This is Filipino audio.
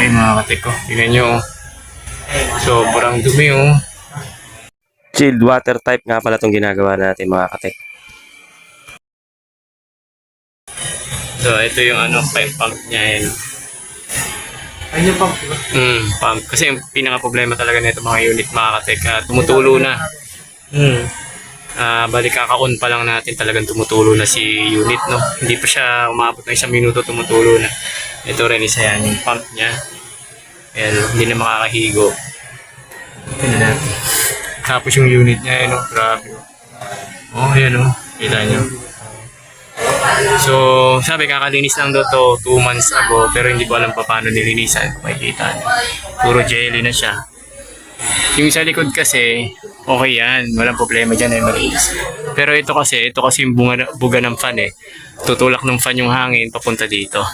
Ay mga katek ko, tingnan nyo. Sobrang dumi oh. Chilled water type nga pala itong ginagawa natin mga katek. So ito yung pipe pump niya yun. Ay, yung pump. Pump. Kasi yung pinaka problema talaga nito mga unit mga katek, tumutulo na. Balik kaka-on pa lang natin talagang tumutulo na si unit, no? Hindi pa siya umabot ng 1 minuto tumutulo na. Ito rin isa yan, yung pump niya. Ayan, hindi na makakahigo. Tingnan natin. Tapos yung unit niya, no? Grabe. Oh, ayan oh. Kita nyo. So, sabi kakalinis lang daw to 2 months ago, pero hindi ko alam pa paano nilinisan. Makikita nyo. Puro jelly na siya. Yung sa likod kasi, okay yan. Walang problema dyan ay malinis. Pero ito kasi yung buga ng fan eh. Tutulak ng fan yung hangin papunta dito.